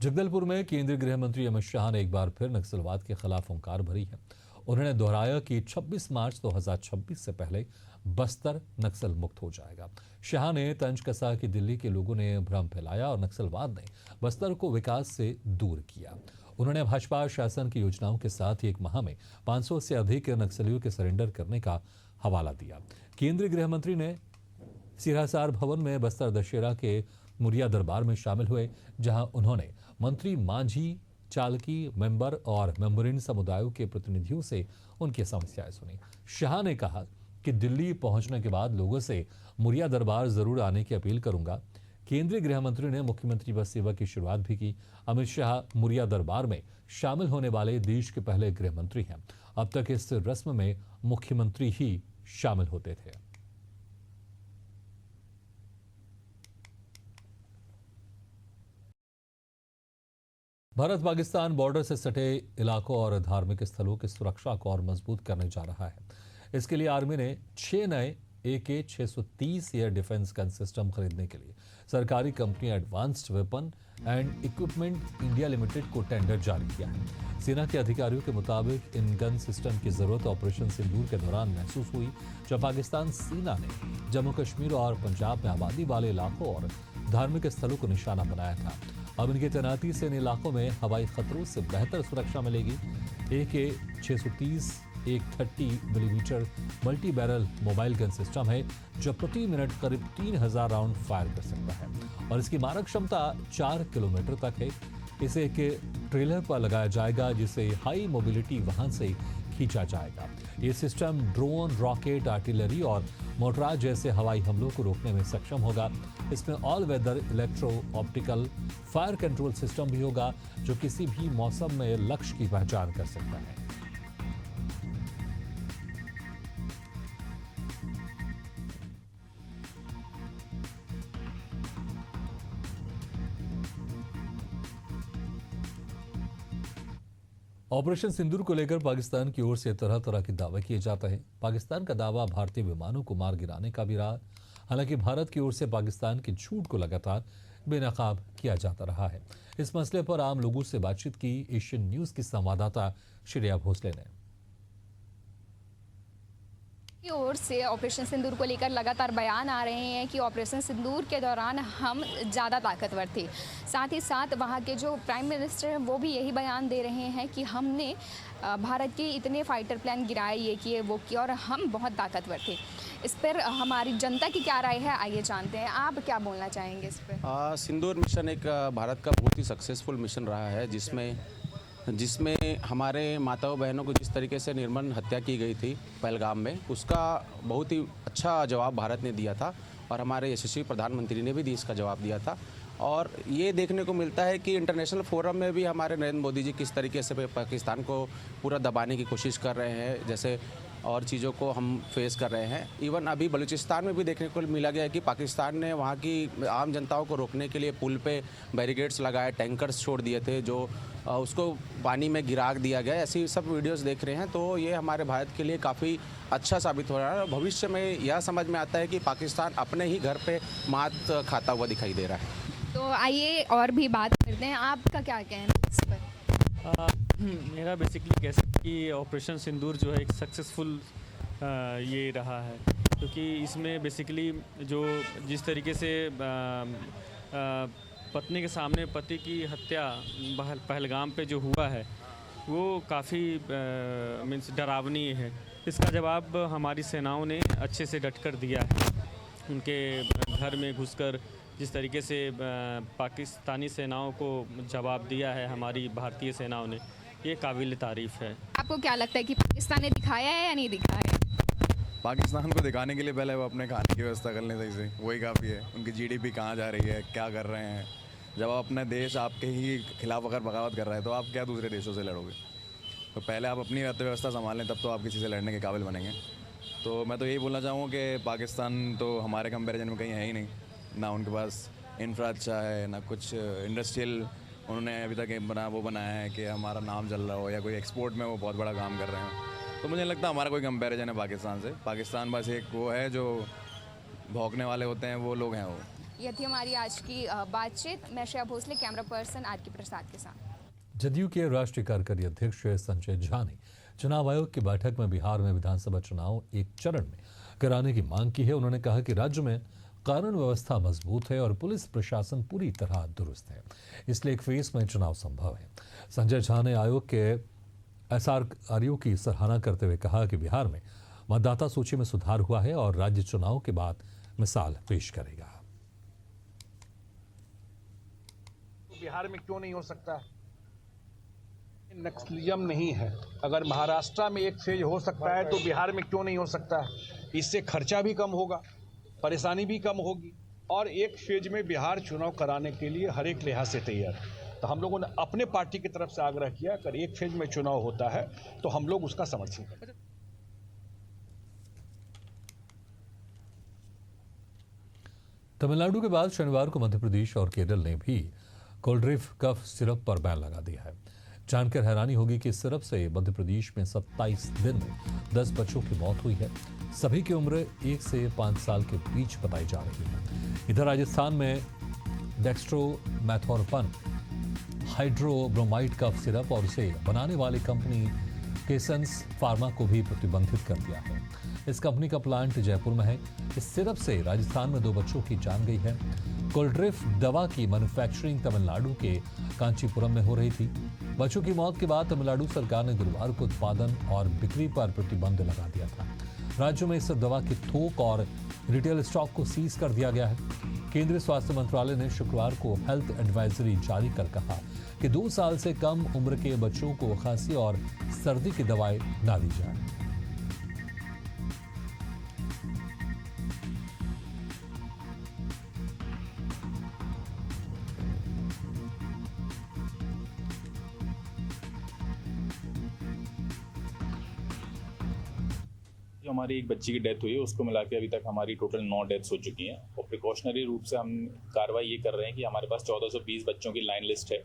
जगदलपुर में केंद्रीय गृह मंत्री अमित शाह ने एक बार फिर नक्सलवाद के खिलाफ हुंकार भरी है। उन्होंने दोहराया कि 26 मार्च 2026 से पहले बस्तर नक्सल मुक्त हो जाएगा। शाह ने तंज कसा कि दिल्ली के लोगों ने भ्रम फैलाया और नक्सलवाद ने बस्तर को विकास से दूर किया। उन्होंने भाजपा शासन की योजनाओं के साथ ही एक माह में 500 से अधिक नक्सलियों के सरेंडर करने का हवाला दिया। केंद्रीय गृह मंत्री ने सिरसार भवन में बस्तर दशहरा के मुरिया दरबार में शामिल हुए, जहां उन्होंने मंत्री मांझी, चालकी, मेंबर और मेंबरिन समुदायों के प्रतिनिधियों से उनकी समस्याएं सुनी। शाह ने कहा कि दिल्ली पहुंचने के बाद लोगों से मुरिया दरबार जरूर आने की अपील करूंगा। केंद्रीय गृह मंत्री ने मुख्यमंत्री बस सेवा की शुरुआत भी की। अमित शाह मुरिया दरबार में शामिल होने वाले देश के पहले गृह मंत्री हैं। अब तक इस रस्म में मुख्यमंत्री ही शामिल होते थे। भारत पाकिस्तान बॉर्डर से सटे इलाकों और धार्मिक स्थलों की सुरक्षा को और मजबूत करने जा रहा है। इसके लिए आर्मी ने 6 नए AK-630 air defence gun system खरीदने के लिए सरकारी company advanced weapon and equipment India limited को टेंडर जारी किया है। सेना के अधिकारियों के मुताबिक इन गन सिस्टम की जरूरत ऑपरेशन सिंदूर के दौरान महसूस हुई, जब पाकिस्तान सेना ने जम्मू कश्मीर और पंजाब में आबादी वाले इलाकों और धार्मिक स्थलों को निशाना बनाया था। अब इनकी तैनाती से इन इलाकों में हवाई खतरों से बेहतर सुरक्षा मिलेगी। AK-630 एक 30 millimetre multi barrel mobile gun system है, जो प्रति मिनट करीब 3000 राउंड फायर कर सकता है और इसकी मारक क्षमता 4 किलोमीटर तक है। इसे एक ट्रेलर पर लगाया जाएगा, जिसे हाई मोबिलिटी वाहन से खींचा जाएगा। ये सिस्टम ड्रोन, रॉकेट, आर्टिलरी और मोटरार जैसे हवाई हमलों को रोकने में सक्षम होगा। इसमें all weather electro optical fire control system भी होगा, जो किसी भी मौसम में लक्ष्य की पहचान कर सकता है। ऑपरेशन सिंदूर को लेकर पाकिस्तान की ओर से तरह तरह के दावे किए जाते हैं। पाकिस्तान का दावा भारतीय विमानों को मार गिराने का भी रहा। हालांकि भारत की ओर से पाकिस्तान के झूठ को लगातार बेनकाब किया जाता रहा है। इस मसले पर आम लोगों से बातचीत की एशियन न्यूज की संवाददाता श्रेया भोसले ने। की ओर से ऑपरेशन सिंदूर को लेकर लगातार बयान आ रहे हैं कि ऑपरेशन सिंदूर के दौरान हम ज़्यादा ताकतवर थे। साथ ही साथ वहाँ के जो प्राइम मिनिस्टर हैं वो भी यही बयान दे रहे हैं कि हमने भारत के इतने फाइटर प्लान गिराए, ये किए, वो किए और हम बहुत ताकतवर थे। इस पर हमारी जनता की क्या राय है, आइए जानते हैं। आप क्या बोलना चाहेंगे इस पर? सिंदूर मिशन एक भारत का बहुत ही सक्सेसफुल मिशन रहा है, जिसमें हमारे माताओं बहनों को जिस तरीके से निर्मम हत्या की गई थी पहलगाम में, उसका बहुत ही अच्छा जवाब भारत ने दिया था और हमारे यशस्वी प्रधानमंत्री ने भी इसका जवाब दिया था। और ये देखने को मिलता है कि इंटरनेशनल फोरम में भी हमारे नरेंद्र मोदी जी किस तरीके से पाकिस्तान को पूरा दबाने की कोशिश कर रहे हैं, जैसे और चीज़ों को हम फेस कर रहे हैं। इवन अभी बलूचिस्तान में भी देखने को मिला गया है कि पाकिस्तान ने वहाँ की आम जनताओं को रोकने के लिए पुल पे बैरिकेड्स लगाए, टैंकर्स छोड़ दिए थे, जो उसको पानी में गिरा दिया गया। ऐसी सब वीडियोस देख रहे हैं, तो ये हमारे भारत के लिए काफ़ी अच्छा साबित हो रहा है। भविष्य में यह समझ में आता है कि पाकिस्तान अपने ही घर पे मात खाता हुआ दिखाई दे रहा है। तो आइए और भी बात करते हैं, आपका क्या कहना है इस पर? मेरा बेसिकली कह सकते कि ऑपरेशन सिंदूर जो है एक सक्सेसफुल ये रहा है, क्योंकि इसमें बेसिकली जो जिस तरीके से पत्नी के सामने पति की हत्या पहलगाम पे जो हुआ है, वो काफ़ी मीन्स डरावनी है। इसका जवाब हमारी सेनाओं ने अच्छे से डटकर दिया है। उनके घर में घुसकर जिस तरीके से पाकिस्तानी सेनाओं को जवाब दिया है हमारी भारतीय सेनाओं ने, ये काबिल तारीफ़ है। आपको क्या लगता है कि पाकिस्तान ने दिखाया है या नहीं दिखाया? पाकिस्तान को दिखाने के लिए पहले वो अपने खाने की व्यवस्था कर लें सही से, वही काफ़ी है। उनकी GDP कहाँ जा रही है, क्या कर रहे हैं। जब आप अपने देश आपके ही खिलाफ अगर बगावत कर रहा है, तो आप क्या दूसरे देशों से लड़ोगे? तो पहले आप अपनी अर्थव्यवस्था संभाल लें, तब तो आप किसी से लड़ने के काबिल बनेंगे। तो मैं तो यही बोलना चाहूँगा कि पाकिस्तान तो हमारे कंपैरिजन में कहीं है ही नहीं। ना उनके पास इंफ्रा अच्छा है, ना कुछ इंडस्ट्रियल उन्होंने अभी तक बनाया है कि हमारा नाम चल रहा हो, या कोई एक्सपोर्ट में वो बहुत बड़ा काम कर रहे हैं। तो मुझे नहीं लगता हमारा कोई कंपैरिजन है पाकिस्तान से। पाकिस्तान बस एक वो है जो भौंकने वाले होते हैं, वो लोग हैं वो। ये थी हमारी आज की बातचीत। मैं Shreya Bhosale, camera person R K Prasad के साथ। जदयू के राष्ट्रीय कार्यकारी अध्यक्ष संजय झा ने चुनाव आयोग की बैठक में बिहार में विधानसभा चुनाव एक चरण में कराने की मांग की है। उन्होंने कहा कि राज्य में कानून व्यवस्था मजबूत है और पुलिस प्रशासन पूरी तरह दुरुस्त है, इसलिए एक फेज में चुनाव संभव है। संजय झा ने आयोग के SRO की सराहना करते हुए कहा कि बिहार में मतदाता सूची में सुधार हुआ है और राज्य चुनाव के बाद मिसाल पेश करेगा। बिहार में क्यों नहीं हो सकता? नक्सलिज्म नहीं है। अगर महाराष्ट्र में एक फेज हो सकता है तो बिहार में क्यों नहीं हो सकता है? इससे खर्चा भी कम होगा, परेशानी भी कम होगी और एक फेज में बिहार चुनाव कराने के लिए हर एक लिहाज से तैयार है। तो हम लोगों ने अपने पार्टी की तरफ से आग्रह किया, अगर एक फेज में चुनाव होता है तो हम लोग उसका समर्थन करें। तमिलनाडु के बाद शनिवार को मध्य प्रदेश और केरल ने भी कोल्ड्रिफ कफ सिरप पर बैन लगा दिया है। जानकर हैरानी होगी कि इस सिरप से मध्य प्रदेश में 27 दिन में 10 बच्चों की मौत हुई है। सभी की उम्र 1 से 5 साल के बीच बताई जा रही है। इधर राजस्थान में डेक्स्ट्रोमेथोर्पन हाइड्रोब्रोमाइड कफ सिरप और उसे बनाने वाली कंपनी केसन्स फार्मा को भी प्रतिबंधित कर दिया है। इस कंपनी का प्लांट जयपुर में है। इस सिरप से राजस्थान में 2 बच्चों की जान गई है। कोल्ड्रिफ दवा की मैन्युफैक्चरिंग तमिलनाडु के कांचीपुरम में हो रही थी। बच्चों की मौत के बाद तमिलनाडु सरकार ने गुरुवार को उत्पादन और बिक्री पर प्रतिबंध लगा दिया था। राज्य में इस दवा के थोक और रिटेल स्टॉक को सीज कर दिया गया है। केंद्रीय स्वास्थ्य मंत्रालय ने शुक्रवार को हेल्थ एडवाइजरी जारी कर कहा कि 2 साल से कम उम्र के बच्चों को खांसी और सर्दी की दवाएं ना दी जाए। जो हमारी एक बच्ची की डेथ हुई है उसको मिला के अभी तक हमारी टोटल 9 डेथ्स हो चुकी हैं और प्रिकॉशनरी रूप से हम कार्रवाई ये कर रहे हैं कि हमारे पास 1420 बच्चों की लाइन लिस्ट है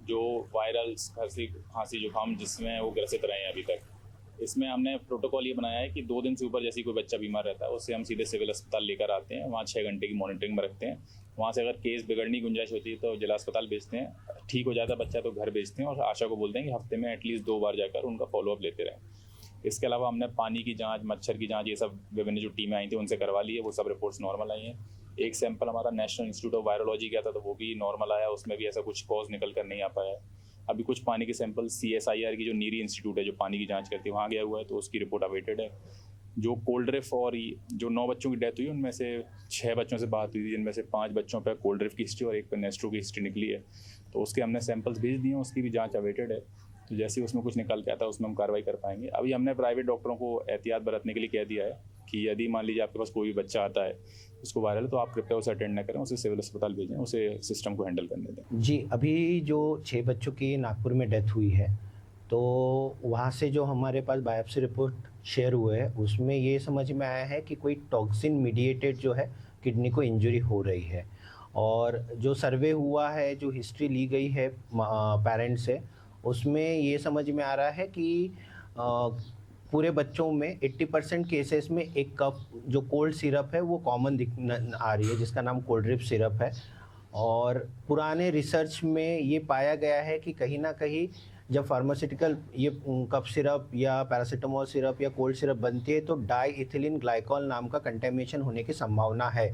जो वायरल खांसी जुकाम जिसमें वो ग्रसित रहे हैं अभी तक। इसमें हमने प्रोटोकॉल ये बनाया है कि 2 दिन से ऊपर जैसे कोई बच्चा बीमार रहता है उससे हम सीधे सिविल अस्पताल लेकर आते हैं, वहाँ 6 घंटे की मॉनिटरिंग में रखते हैं। वहाँ से अगर केस बिगड़ने की गुंजाइश होती है तो जिला अस्पताल भेजते हैं, ठीक हो जाता है बच्चा तो घर भेजते हैं और आशा को बोलते हैं कि हफ्ते में एटलीस्ट 2 बार जाकर उनका फॉलोअप लेते रहें। इसके अलावा हमने पानी की जांच, मच्छर की जांच, ये सब विभिन्न जो टीमें आई थी उनसे करवा ली है, वो सब रिपोर्ट्स नॉर्मल आई हैं। एक सैंपल हमारा नेशनल इंस्टीट्यूट ऑफ वायरोलॉजी गया था तो वो भी नॉर्मल आया, उसमें भी ऐसा कुछ कॉज निकल कर नहीं आ पाया है। अभी कुछ पानी के सैंपल CSIR की जो नीरी इंस्टीट्यूट है जो पानी की जांच करती है वहाँ गया हुआ है तो उसकी रिपोर्ट अवेटेड है। जो कोल्ड्रिफ और जो 9 बच्चों की डेथ हुई उनमें से 6 बच्चों से बात हुई थी जिनमें से 5 बच्चों पर कोल्ड्रिफ की हिस्ट्री और एक पर नेस्ट्रो की हिस्ट्री निकली है, तो उसके हमने सैंपल्स भेज दिए हैं, उसकी भी जाँच अवेटेड है। तो जैसे ही उसमें कुछ निकल के आता है उसमें हम कार्रवाई कर पाएंगे। अभी हमने प्राइवेट डॉक्टरों को एहतियात बरतने के लिए कह दिया है कि यदि मान लीजिए आपके पास कोई भी बच्चा आता है उसको वायरल तो आप कृपया उसे अटेंड न करें, उसे सिविल अस्पताल भेजें, उसे सिस्टम को हैंडल करने दें। जी, अभी जो 6 बच्चों की नागपुर में डेथ हुई है तो वहाँ से जो हमारे पास बायोप्सी रिपोर्ट शेयर हुए है उसमें ये समझ में आया है कि कोई टॉक्सिन मीडिएटेड जो है किडनी को इंजरी हो रही है। और जो सर्वे हुआ है, जो हिस्ट्री ली गई है पेरेंट्स से, उसमें ये समझ में आ रहा है कि पूरे बच्चों में 80% केसेस में एक कफ जो कोल्ड सिरप है वो कॉमन आ रही है जिसका नाम कोल्ड्रिफ सिरप है। और पुराने रिसर्च में ये पाया गया है कि कहीं ना कहीं जब फार्मास्यूटिकल ये कफ सिरप या पैरासीटामोल सिरप या कोल्ड सिरप बनती है तो डाई इथिलीन ग्लाइकॉल नाम का कंटेमिनेशन होने की संभावना है।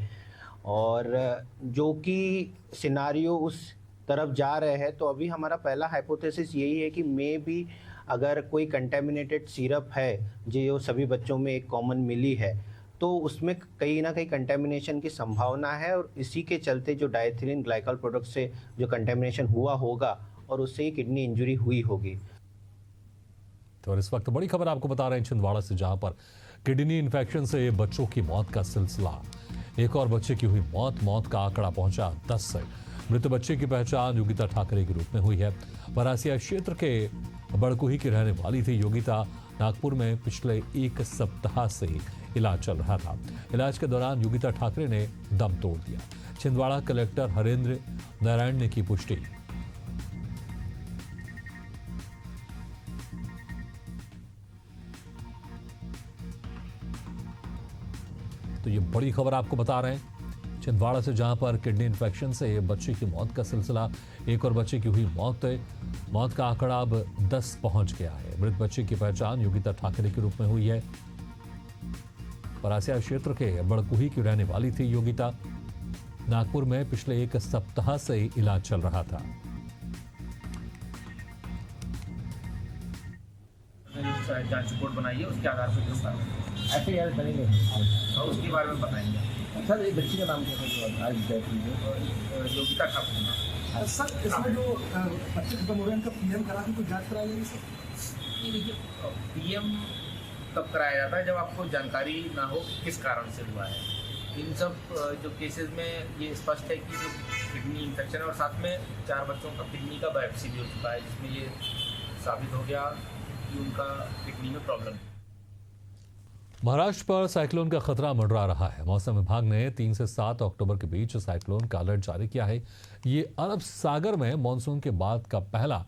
और जो कि सिनारियो उस तरफ जा रहे हैं, तो अभी हमारा पहला हाइपोथेसिस यही है कि मे बी अगर कोई कंटेमिनेटेड सिरप है जो सभी बच्चों में एक कॉमन मिली है तो उसमें कहीं ना कहीं कंटेमिनेशन की संभावना है और इसी के चलते जो डाइथिलीन ग्लाइकॉल प्रोडक्ट से जो कंटेमिनेशन हुआ होगा और उससे ही किडनी इंजरी हुई होगी। तो इस वक्त बड़ी खबर आपको बता रहे हैं छिंदवाड़ा से, जहां पर किडनी इन्फेक्शन से बच्चों की मौत का सिलसिला। एक और बच्चे की हुई मौत का आंकड़ा पहुंचा 10 से। मृत बच्चे की पहचान योगिता ठाकरे के रूप में हुई है। परासिया क्षेत्र के बड़कुही की रहने वाली थी योगिता। नागपुर में पिछले 1 सप्ताह से इलाज चल रहा था। इलाज के दौरान योगिता ठाकरे ने दम तोड़ दिया। छिंदवाड़ा कलेक्टर हरेंद्र नारायण ने की पुष्टि। तो ये बड़ी खबर आपको बता रहे हैं, छिंदवाड़ा से जहां पर किडनी इन्फेक्शन से बच्चे की मौत का सिलसिला, एक और बच्चे की हुई मौत का आंकड़ा अब 10 पहुंच गया है। मृत बच्चे की पहचान योगिता ठाकरे के रूप में हुई है। परासिया क्षेत्र के बड़कुही की रहने वाली थी योगिता। नागपुर में पिछले एक सप्ताह से इलाज चल रहा था। जांच रिपोर्ट बनाई है, उसके आधार पर गिरफ्तार FIR करेंगे और उसके बारे में बताएंगे। सर। एक बच्ची का नाम क्या था आज डेथ हुई है? योगिता ठाकुर। सर इसमें जो बच्चे खत्म हो रहे हैं उनका PM करा के कोई जांच कराई जाएगी सर? ये देखिए, PM तब कराया जाता है जब आपको जानकारी ना हो किस कारण से हुआ है। इन सब जो केसेस में ये स्पष्ट है कि जो किडनी इन्फेक्शन है और साथ में 4 बच्चों का किडनी का बायोप्सी भी हो चुका है, जिसमें ये साबित हो गया कि उनका किडनी में प्रॉब्लम है। महाराष्ट्र पर साइक्लोन का खतरा मंडरा रहा है। मौसम विभाग ने 3 से 7 अक्टूबर के बीच साइक्लोन का अलर्ट जारी किया है। ये अरब सागर में मानसून के बाद का पहला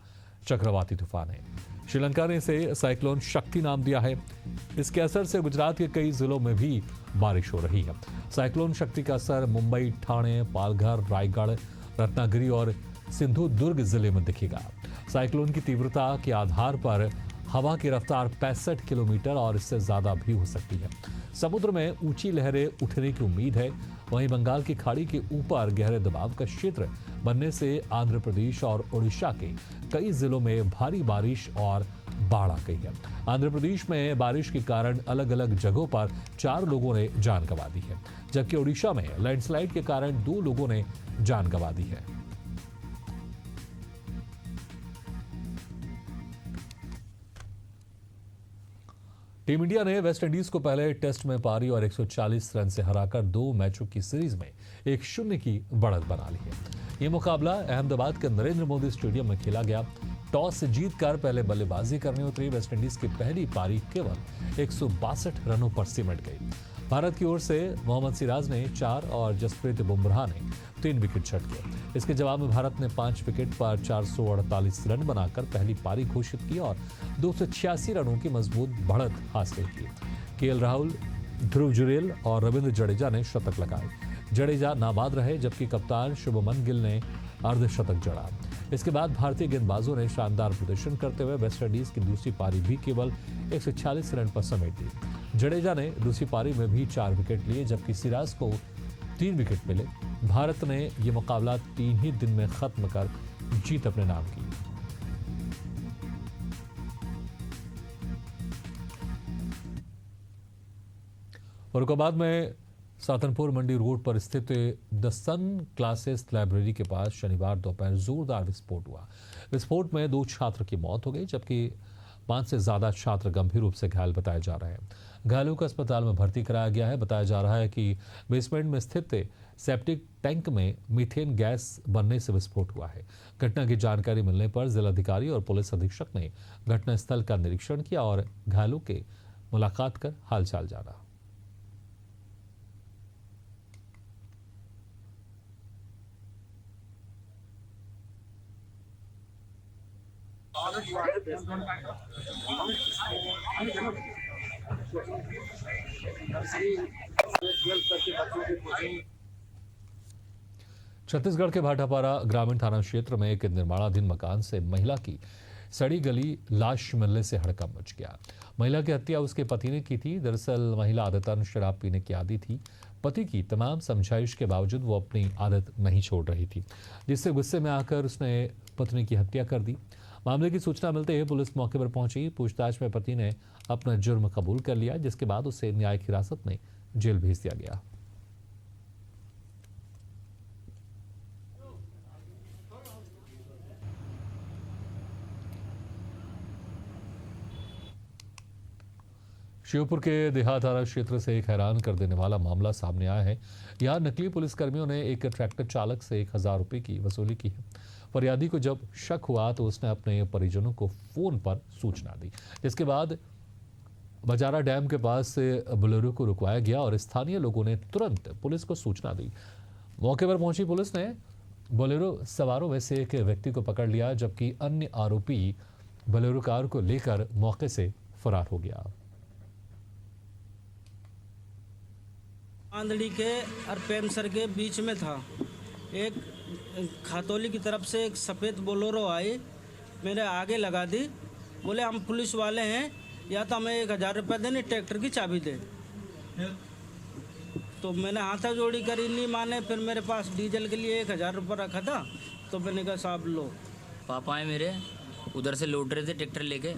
चक्रवाती तूफान है। श्रीलंका ने इसे साइक्लोन शक्ति नाम दिया है। इसके असर से गुजरात के कई जिलों में भी बारिश हो रही है। साइक्लोन शक्ति का असर मुंबई, ठाणे, पालघर, रायगढ़, रत्नागिरी और सिंधुदुर्ग जिले में दिखेगा। साइक्लोन की तीव्रता के आधार पर हवा की रफ्तार 65 किलोमीटर और इससे ज्यादा भी हो सकती है। समुद्र में ऊंची लहरें उठने की उम्मीद है। वहीं बंगाल की खाड़ी के ऊपर गहरे दबाव का क्षेत्र बनने से आंध्र प्रदेश और ओडिशा के कई जिलों में भारी बारिश और बाढ़ आ गई है। आंध्र प्रदेश में बारिश के कारण अलग अलग जगहों पर 4 लोगों ने जान गंवा दी है, जबकि ओडिशा में लैंडस्लाइड के कारण 2 लोगों ने जान गंवा दी है। टीम इंडिया ने वेस्टइंडीज को पहले टेस्ट में पारी और 140 रन से हराकर 2 मैचों की सीरीज में 1-0 की बढ़त बना ली है। ये मुकाबला अहमदाबाद के नरेंद्र मोदी स्टेडियम में खेला गया। टॉस जीतकर पहले बल्लेबाजी करने उतरी वेस्टइंडीज की पहली पारी केवल 162 रनों पर सिमट गई। भारत की ओर से मोहम्मद सिराज ने 4 और जसप्रीत बुमराह ने 3 विकेट झटके। इसके जवाब में भारत ने 5 विकेट पर 448 रन बनाकर पहली पारी घोषित की और 286 रनों की मजबूत बढ़त हासिल की। KL राहुल, ध्रुव जुरेल और रविंद्र जडेजा ने शतक लगाए। जडेजा नाबाद रहे, जबकि कप्तान शुभमन गिल ने अर्धशतक जड़ा। इसके बाद भारतीय गेंदबाजों ने शानदार प्रदर्शन करते हुए वेस्टइंडीज की दूसरी पारी भी केवल 146 रन पर समेट ली। जडेजा ने दूसरी पारी में भी 4 विकेट लिए, जबकि सिराज को 3 विकेट मिले। भारत ने यह मुकाबला 3 ही दिन में खत्म कर जीत अपने नाम की। फरुखाबाद में सातनपुर मंडी रोड पर स्थित द सन क्लासेस लाइब्रेरी के पास शनिवार दोपहर जोरदार विस्फोट हुआ। विस्फोट में 2 छात्र की मौत हो गई, जबकि 5 से ज्यादा छात्र गंभीर रूप से घायल बताए जा रहे हैं। घायलों को अस्पताल में भर्ती कराया गया है। बताया जा रहा है कि बेसमेंट में स्थित सेप्टिक टैंक में मीथेन गैस बनने से विस्फोट हुआ है। घटना की जानकारी मिलने पर जिलाधिकारी और पुलिस अधीक्षक ने घटनास्थल का निरीक्षण किया और घायलों के मुलाकात कर हालचाल जाना। छत्तीसगढ़ के भाटापारा ग्रामीण थाना क्षेत्र में एक निर्माणाधीन मकान से महिला की सड़ी गली लाश मिलने से हड़कंप मच गया। महिला की हत्या उसके पति ने की थी। दरअसल महिला आदतन शराब पीने की आदी थी। पति की तमाम समझाइश के बावजूद वो अपनी आदत नहीं छोड़ रही थी, जिससे गुस्से में आकर उसने पत्नी की हत्या कर दी। मामले की सूचना मिलते ही पुलिस मौके पर पहुंची। पूछताछ में पति ने अपना जुर्म कबूल कर लिया, जिसके बाद उसे न्यायिक हिरासत में जेल भेज दिया गया। श्योपुर के देहात थाना क्षेत्र से एक हैरान कर देने वाला मामला सामने आया है। यहाँ नकली पुलिसकर्मियों ने एक ट्रैक्टर चालक से 1000 रुपये की वसूली की है। फरियादी को जब शक हुआ तो उसने अपने परिजनों को फोन पर सूचना दी, जिसके बाद बजारा डैम के पास से बोलेरो को रुकवाया गया और स्थानीय लोगों ने तुरंत पुलिस को सूचना दी। मौके पर पहुंची पुलिस ने बोलेरो सवारों में से एक व्यक्ति को पकड़ लिया, जबकि अन्य आरोपी बोलेरो कार को लेकर मौके से फरार हो गया। आंधड़ी के और पेमसर के बीच में था। एक खातौली की तरफ से एक सफ़ेद बोलेरो आई, मेरे आगे लगा दी। बोले हम पुलिस वाले हैं, या तो हमें 1000 रुपये देने, ट्रैक्टर की चाबी दे। तो मैंने हाथा जोड़ी करी, नहीं माने। फिर मेरे पास डीजल के लिए 1000 रुपये रखा था, तो मैंने कहा साहब लो। पापा है मेरे, उधर से लौट रहे थे ट्रैक्टर लेके,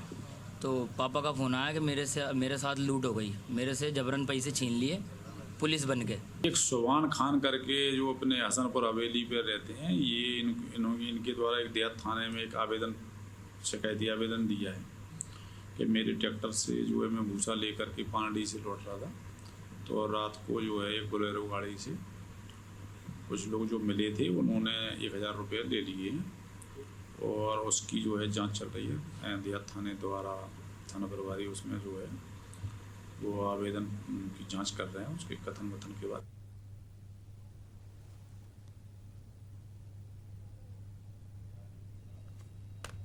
तो पापा का फ़ोन आया कि मेरे साथ लूट हो गई, मेरे से जबरन पैसे छीन लिए पुलिस बन के। एक सुभान खान करके जो अपने हसनपुर हवेली पे रहते हैं, ये इनके द्वारा एक देहात थाने में एक आवेदन, शिकायती आवेदन दिया है कि मेरे ट्रैक्टर से जो है मैं भूसा लेकर के पांडी से लौट रहा था, तो रात को जो है एक बोलेरो गाड़ी से कुछ लोग जो मिले थे, उन्होंने 1000 रुपये ले लिए हैं और उसकी जो है जांच चल रही है। देहात थाने द्वारा थाना प्रभारी उसमें जो है वो आवेदन की जांच कर रहे हैं, उसके कथन वथन के बाद।